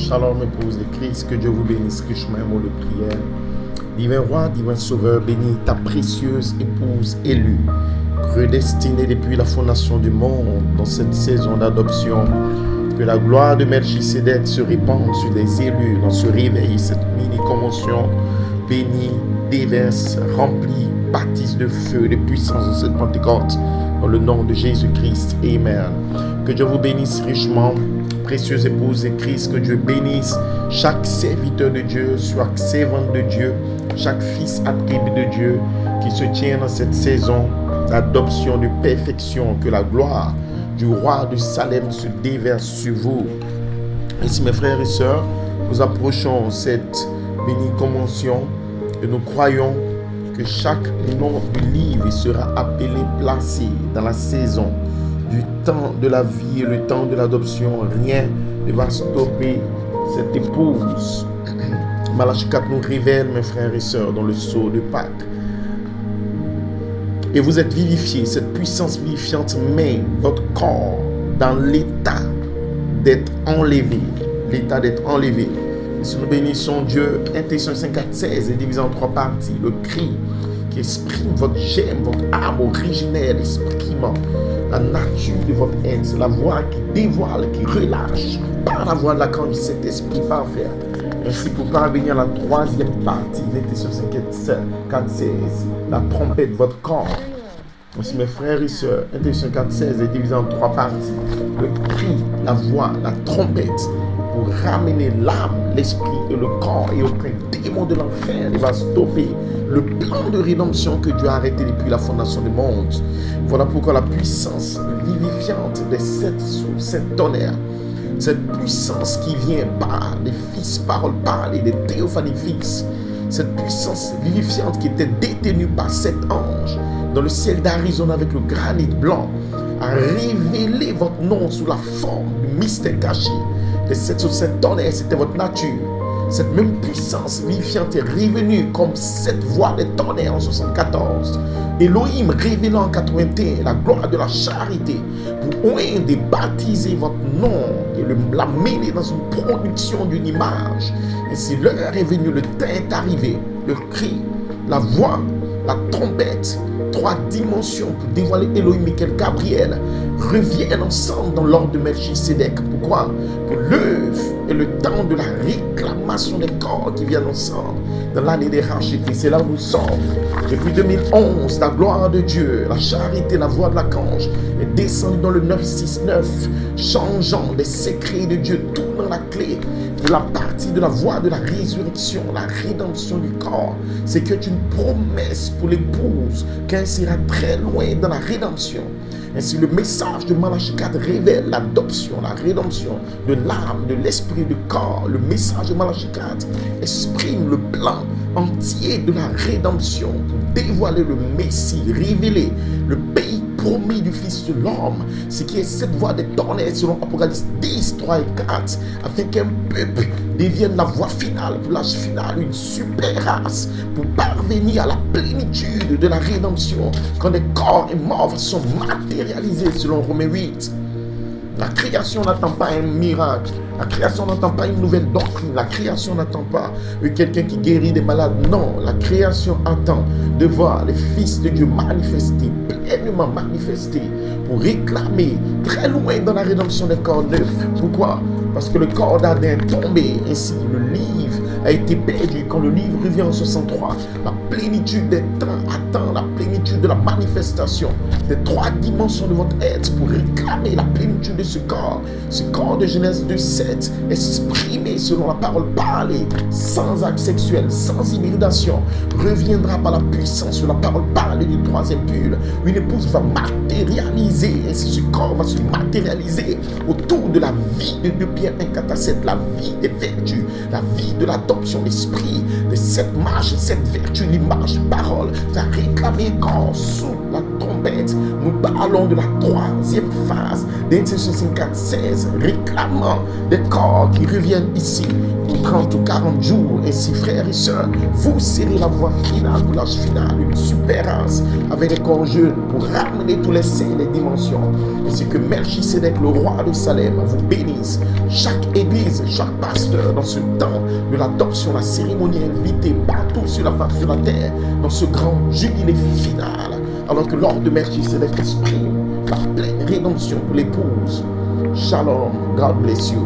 Shalom, épouse de Christ, que Dieu vous bénisse richement, mot de prière. Divin roi, divin sauveur, bénis ta précieuse épouse élue, prédestinée depuis la fondation du monde dans cette saison d'adoption. Que la gloire de Melchisédek se répande sur les élus dans ce réveil, cette mini-convention bénie, déverse, remplie, baptise de feu, de puissance de cette Pentecôte, dans le nom de Jésus-Christ. Amen. Que Dieu vous bénisse richement, précieuse épouse de Christ, que Dieu bénisse chaque serviteur de Dieu, chaque servante de Dieu, chaque fils attribut de Dieu qui se tient dans cette saison d'adoption, de perfection. Que la gloire du roi de Salem se déverse sur vous. Ici, mes frères et sœurs, nous approchons cette bénie-convention et nous croyons que chaque nom du livre sera appelé, placé dans la saison du temps de la vie et le temps de l'adoption. Rien ne va stopper cette épouse. Malachie 4 nous révèle, mes frères et sœurs, dans le sceau de Pâques. Et vous êtes vivifiés, cette puissance vivifiante met votre corps dans l'état d'être enlevé. L'état d'être enlevé. Et si nous bénissons Dieu, Intention 54:16 est divisé en 3 parties. Le cri qui exprime votre gemme, votre âme originelle, exprimant la nature de votre être. C'est la voix qui dévoile, qui relâche par la voix de la canne du Saint-Esprit parfait. Ainsi, pour parvenir à la 3e partie de l'Intention 54:16, la trompette de votre corps. Ainsi, mes frères et sœurs, Intention 4:16 est divisé en 3 parties. Le cri, la voix, la trompette, pour ramener l'âme, l'esprit et le corps et aucun démon de l'enfer ne va stopper le plan de rédemption que Dieu a arrêté depuis la fondation du monde. Voilà pourquoi la puissance vivifiante des 7 sous, 7 tonnerres, cette puissance qui vient par les fils paroles parlées, des théophanies fixes, cette puissance vivifiante qui était détenue par 7 anges dans le ciel d'Arizona avec le granit blanc, a révélé votre nom sous la forme du mystère caché. Les 7 sous 7 tonnerres, c'était votre nature. Cette même puissance vivifiante est revenue comme cette voix des tonnerres en 74. Elohim révélant en 81 la gloire de la charité pour oindre et baptiser votre nom et la mêler dans une production d'une image. Ainsi l'heure est venue, le temps est arrivé. Le cri, la voix, la trompette, 3 dimensions pour dévoiler Elohim, Michael, Gabriel reviennent ensemble dans l'ordre de Melchisédek. Pourquoi? Pour l'œuvre et le temps de la réclamation des corps qui viennent ensemble dans l'année des rachetés. C'est là où nous sommes. Depuis 2011, la gloire de Dieu, la charité, la voix de l'archange est descendue dans le 969, changeant les secrets de Dieu, tournant la clé de la partie de la voie de la résurrection, la rédemption du corps. C'est que une promesse pour l'épouse qu'elle sera très loin dans la rédemption. Ainsi, le message de Malachie 4 révèle l'adoption, la rédemption de l'âme, de l'esprit et du corps. Le message de Malachie 4 exprime le plan entier de la rédemption pour dévoiler le Messie, révéler le pays promis du Fils de l'homme, ce qui est cette voie des tonnerres selon Apocalypse 10, 3 et 4, afin qu'un peuple devienne la voie finale, pour l'âge final, une super race, pour parvenir à la plénitude de la rédemption, quand les corps et morts sont matérialisés selon Romains 8. La création n'attend pas un miracle. La création n'attend pas une nouvelle doctrine. La création n'attend pas quelqu'un qui guérit des malades. Non, la création attend de voir les fils de Dieu manifestés, pleinement manifestés, pour réclamer très loin dans la rédemption des corps neufs. Pourquoi? Parce que le corps d'Adam est tombé. Ainsi, le livre a été perdu. Quand le livre revient en 63, la plénitude des temps attend la plénitude de la manifestation des trois dimensions de votre être pour réclamer la plénitude de ce corps de Genèse 2:7, exprimé selon la parole parlée, sans acte sexuel, sans hybridation, reviendra par la puissance de la parole parlée du troisième pull. Une épouse va matérialiser, ainsi ce corps va se matérialiser autour de la vie de 2 Pierre 1:4-7, la vie des vertus, la vie de l'adoption, l'esprit de cette marche, cette vertu, l'image, parole, va réclamer corps sous la trompette. Nous parlons de la troisième phase d'Intercession 54:16, réclamant des corps qui reviennent ici pour 30 ou 40 jours. Ainsi, frères et sœurs, vous serrez la voie finale, pour l'âge final, une super race avec des corps jeunes pour ramener tous les saints des dimensions. Ainsi que Melchisedec, le roi de Salem, vous bénisse. Chaque église, chaque pasteur dans ce temps de l'adoption, la cérémonie invitée partout sur la face de la terre, dans ce grand jubilé final, alors que l'ordre de Melchisedec exprime la pleine rédemption pour l'épouse. Shalom, God bless you.